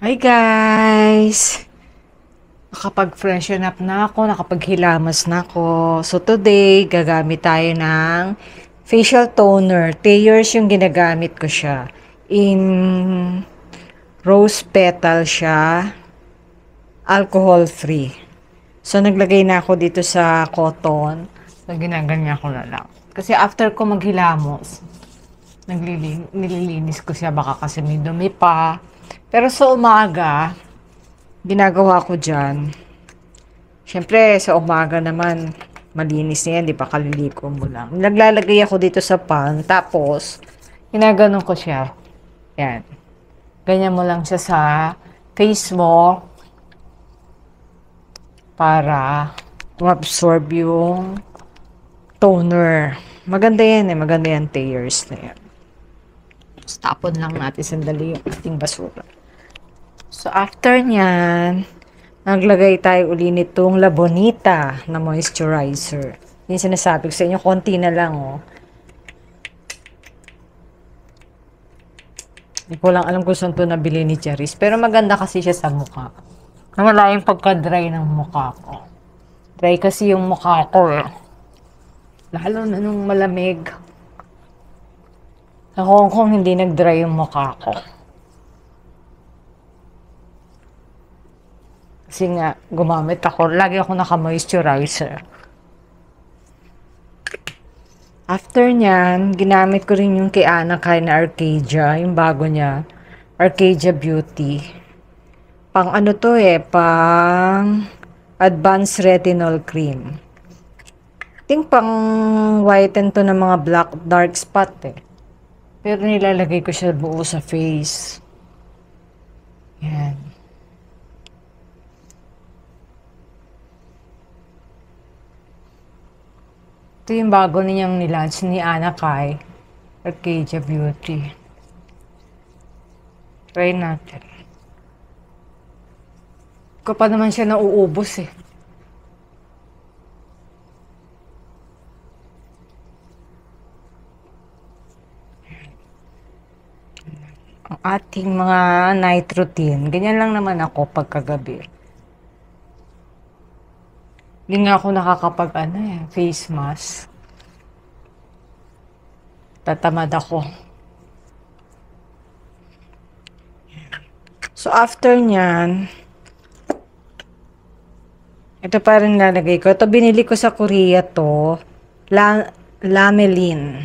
Hi guys! Nakapag-freshen up na ako, nakapaghilamas na ako. So today, gagamit tayo ng facial toner. Thayers yung ginagamit ko siya. In rose petal siya, alcohol free. So naglagay na ako dito sa cotton. So ginaganyan ko na lang. Kasi after ko maghilamos, nililinis ko siya baka kasi may dumi pa. Pero sa umaga, ginagawa ko dyan. Siyempre, sa umaga naman, malinis na yan, di ba? Kaliliko mo lang. Naglalagay ako dito sa pan, tapos, ginaganon ko siya. Yan. Ganyan mo lang siya sa face mo para ma-absorb yung toner. Maganda yan eh. Maganda yan, Thayers na yan. Tapos, tapon lang natin sandali yung ating basura. So, after nyan, naglagay tayo uli nitong La Bonita na moisturizer. Yung sinasabi ko sa inyo, konti na lang, oh. Hindi ko lang alam kung saan ito nabili ni Charis. Pero maganda kasi siya sa mukha. Nawala yung pagka-dry ng mukha ko. Dry kasi yung mukha ko, eh. Lalo na nung malamig. Sa Hong Kong, hindi nag-dry yung mukha ko. Kasi nga, gumamit ako. Lagi ako naka-moisturizer. After nyan, ginamit ko rin yung kay Ana Kai na Arcadia. Yung bago niya. Arcadia Beauty. Pang ano to eh, pang Advanced Retinol Cream. I think pang whiten to ng mga black dark spot eh. Pero nilalagay ko siya buo sa face. Yan. Ito yung bago niyang nilaunch ni Ana Kai. Arcadia Beauty. Try natin. Ko pa naman siya nauubos eh. Ang ating mga night routine. Ganyan lang naman ako pagkagabi. Hindi nga ako nakakapag face mask. Tatamad ako. So after nyan, ito pa rin lalagay ko. Ito binili ko sa Korea to. Lamelin.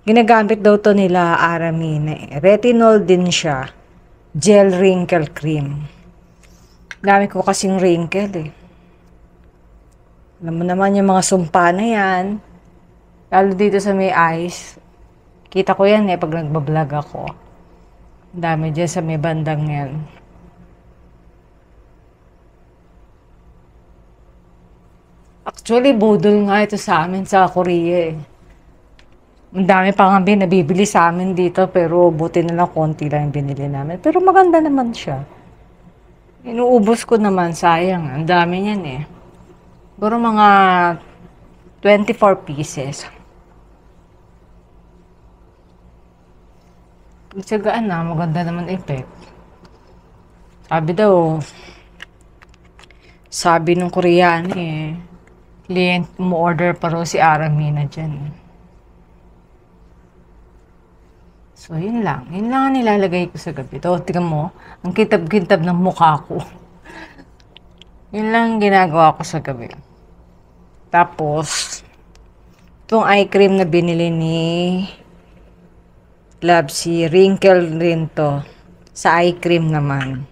Ginagamit daw to nila Aramine. Retinol din siya. Gel wrinkle cream. Dami ko kasing wrinkle eh. Alam mo naman yung mga sumpa na yan. Lalo dito sa may eyes. Kita ko yan eh pag nagbablog ako. Ang dami dyan sa may bandang yan. Actually, budol nga ito sa amin sa Korea eh. Ang dami pa nga nabibili sa amin dito pero buti na lang konti lang yung binili namin. Pero maganda naman siya. Inuubos ko naman, sayang. Ang dami niyan eh. Siguro mga 24 pieces. Tsagaan na, maganda naman effect. Sabi nung Koreano eh, client mo order pa raw si Aramina dyan. So, yun lang. Yun lang ang nilalagay ko sa gabi. Ito, tingnan mo, ang kitab-kitab ng mukha ko. Yun lang ginagawa ko sa gabi. Tapos, itong eye cream na binili ni Labsy, wrinkle rin to. Sa eye cream naman.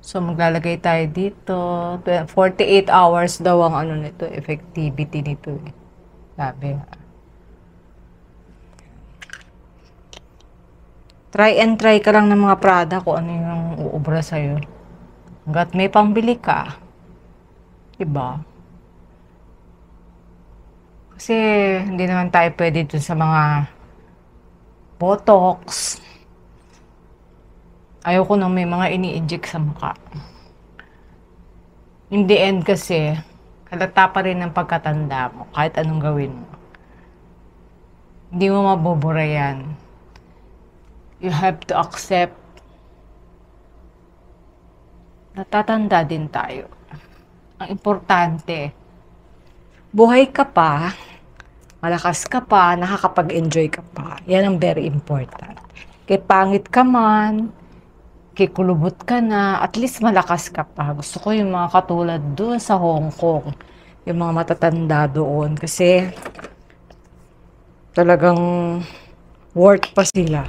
So, maglalagay tayo dito. 48 hours daw ang ano nito, effectivity nito eh. Sabi. Try and try ka lang ng mga product kung ano yung uubra sa'yo. Hanggat may pangbili ka. Diba? Kasi hindi naman tayo pwede dun sa mga Botox. Ayoko nang may mga ini-inject sa mukha. In the end kasi, halata pa rin ng pagkatanda mo kahit anong gawin mo. Hindi mo mabubura yan. You have to accept natatanda din tayo. Ang importante, buhay ka pa, malakas ka pa, nakakapag-enjoy ka pa. Yan ang very important. Kay pangit ka man, kay kulubot ka na, at least malakas ka pa. Gusto ko yung mga katulad doon sa Hong Kong, yung mga matatanda doon. Kasi talagang work pa sila.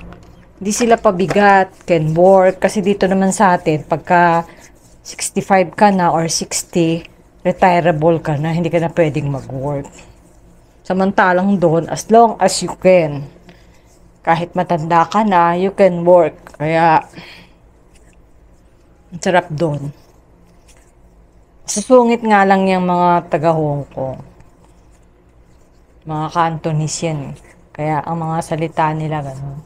Hindi sila pabigat, can work. Kasi dito naman sa atin, pagka 65 ka na or 60, retirable ka na, hindi ka na pwedeng mag-work. Samantalang doon, as long as you can, kahit matanda ka na, you can work. Kaya, ang sarap doon. Susungit nga lang yung mga taga Hong Kong. Mga Cantonese yan eh. Kaya ang mga salita nila ganun.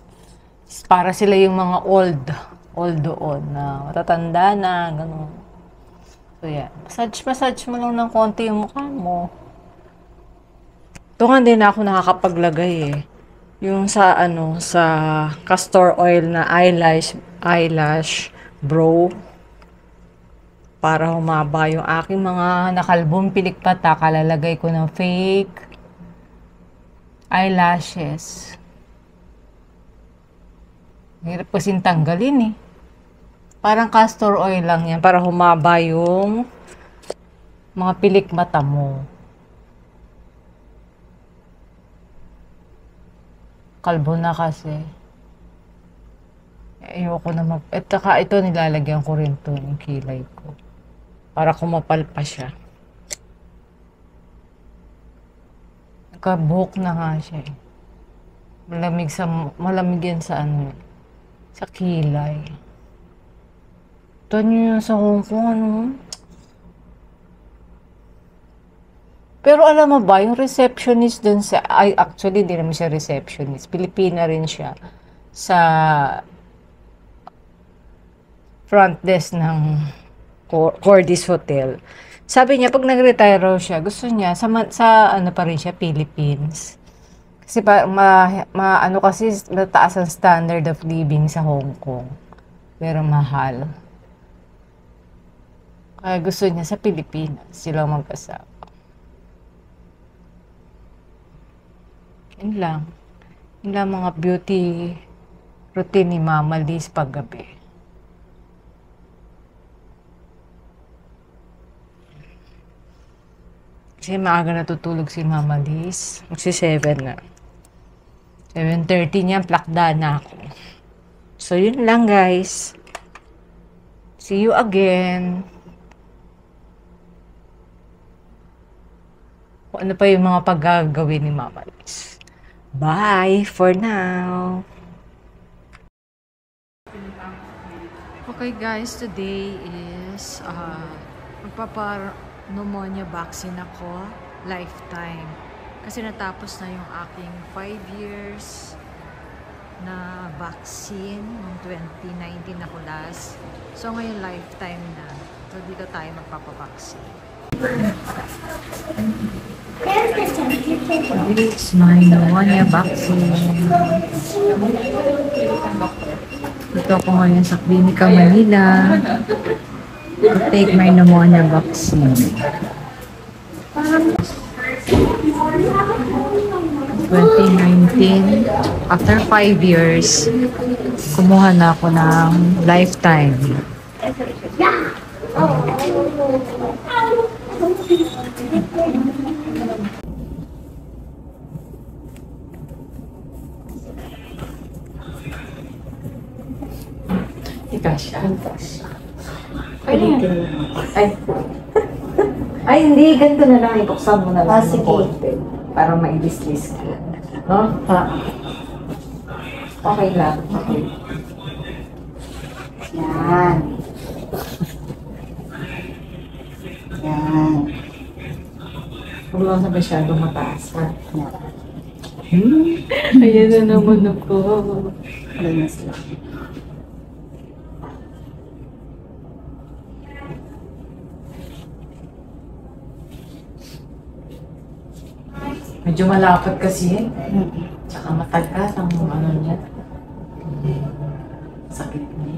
Para sila yung mga old doon na matatanda na, gano'n. So, yan. Massage mo lang ng konti yung mukha mo. Ito nga din ako nakakapaglagay eh. Yung sa, sa castor oil na eyelash brow. Para humaba yung aking mga nakalbong pilikpata, kalalagay ko ng fake eyelashes. Hirap kasing tanggalin eh. Parang castor oil lang yan para humaba yung mga pilik mata mo. Kalbo na kasi. Ayoko na ito nilalagyan ko rin to yung kilay ko. Para kumapal pa siya. Nagka-buhok na nga siya eh. Malamig yan sa sa kilay. Ito nyo sa Hong Kong, Pero alam mo ba, yung receptionist dun actually, di naman siya receptionist. Pilipina rin siya. Sa front desk ng Cordis Hotel. Sabi niya, pag nag-retire siya, gusto niya, sa pa rin siya, Philippines. Kasi kasi mataas ang standard of living sa Hong Kong. Pero mahal. Kaya gusto niya sa Pilipinas, sila magkasama. Yun lang. Yun lang mga beauty routine ni Mama Liz paggabi. Kasi maaga natutulog si Mama Liz. Magsi-7 na. 7:30 niya, plakda na ako. So, yun lang guys. See you again. Kung ano pa yung mga paggagawin ni Mama Liz. Bye for now. Okay guys, today is magpapa-pneumonia vaccine ako, lifetime. Kasi natapos na yung aking 5 years na vaccine noong 2019 ako last. So ngayon lifetime na. So dito tayo magpapa-vaccine. It's my pneumonia vaccine. Ito ako ngayon sa Klinika Manila to take my pneumonia vaccine. 2019, after 5 years, kumuha na ako ng lifetime. Ay, hindi. Ganito na lang. Ibuksan mo na lang. Sige. Para ma-i-dislis ka. No? Ha? Okay lang. Okay. Yan. Yan. Huwag lang sa masyadong mataas, ha? Yan. Ayan na naman ako. Ayan na sila. Medyo malapad kasi tsaka matagal ang niya. Sakit niya.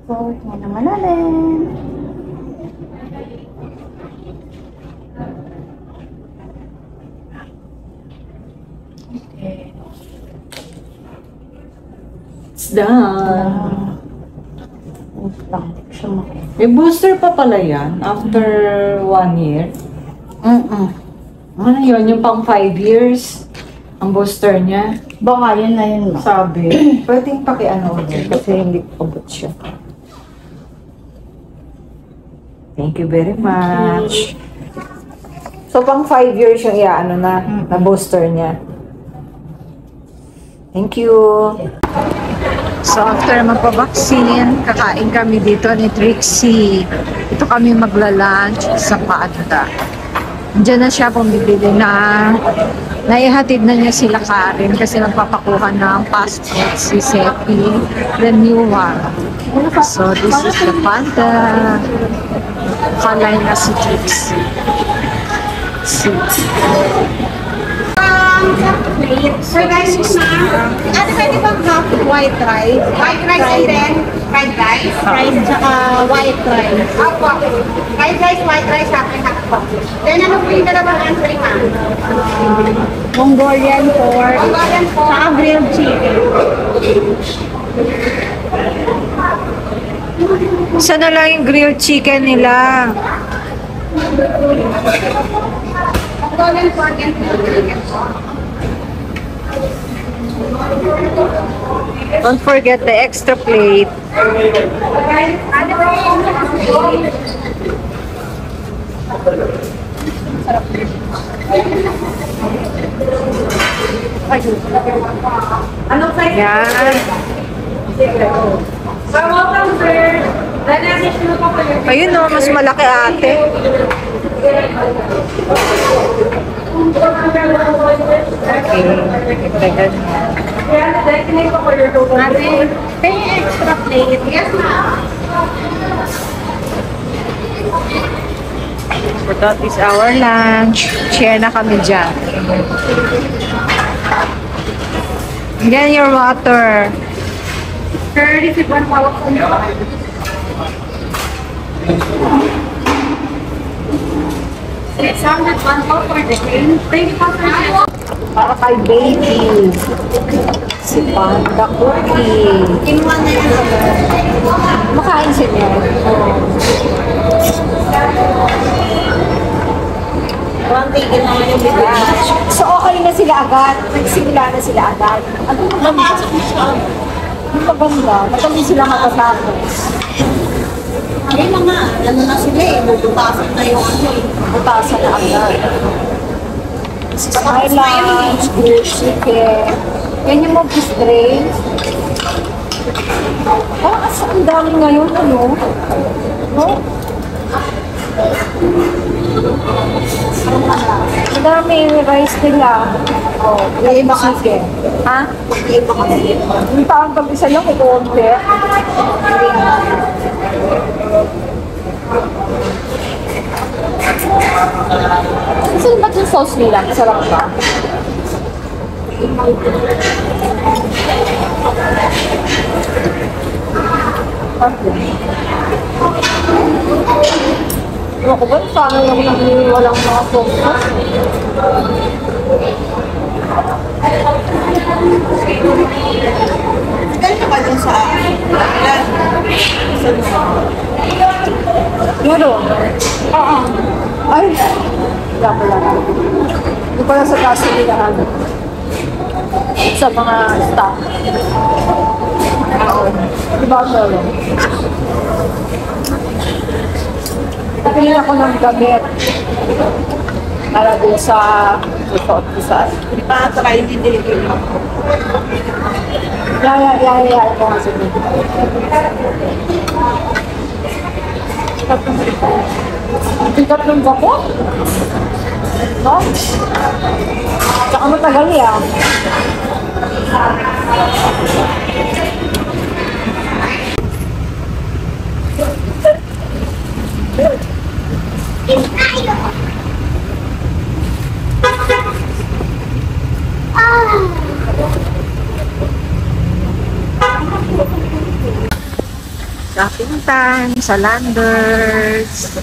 So, yan naman natin. Okay. It's done. Siya mo. May booster pa pala yan after 1 year. Ano yun? Yung pang 5 years? Ang booster niya? Baka yun na yun, ma. Sabi. Pwedeng paki-ano ulit kasi hindi ko abot siya. Thank you very much. So, pang 5 years yung iaano na booster niya. Thank you. So, after magpa-vaccine, kakain kami dito ni Trixie. Ito kami magla-lunch sa Panda. Diyan na siya bumibili na naihatid na niya sila Karen kasi magpapakuha ng passport si Sepi, the new one. So, this is the Panda. Kalay na si Trixie. Sir, guys, ano pwede bang half white rice? White rice and then fried rice? Fried tsaka white rice. Opo. Fried rice, white rice, half and half po. Then ano po yung dalawang answering, ma'am? Mongolian pork. Mongolian pork. Tsaka grilled chicken. Sana lang yung grilled chicken nila. Mongolian pork and grilled chicken po. Don't forget the extra plate. Ano po yung Anong size? Yan. welcome, sir. Ayun no, mas malaki ate. Okay. Ate, pay extra plate. Yes, ma'am. So that is our lunch. Share na kami dyan. Yan your water. Sir, receive 1,000. 601 po for the game. Thank you po, sir. Para kay baby. Si Panda Cookie. Kinuha na yan. Makain siya niya. Tigil naman yung bibig. So okay na sila agad. Nagsimula na sila agad. Ano Napasok mo siya. yung maganda? Madali sila matatapos. Ay, mga, ano na sila eh. Bubutasan na yung ano eh. Butasan na agad. My lunch, grilled chicken. Yan yung mga fish drinks. Parang ang dami ngayon, ano? No? Madami yung rice nila. Oh, yung chicken. Ha? Yung taong pag-isa lang, ikuunti. Saan ba't yung sauce nila? Masarap ba? Ano ko ba? Sana lang walang mga sauce. Ganito ba dun sa ilan? Meron? Oo. Ay! Wala pala. Hindi pala sa kaso nila ano. Sa mga staff. Diba ang meron? Pili ako ng gamit. Para dun sa susuot ko sa Para try yung delivery mo. Yaya ko nga sabi. Tikat ng bako? No? Tsaka matagal yan. Sa akin time sa Landers.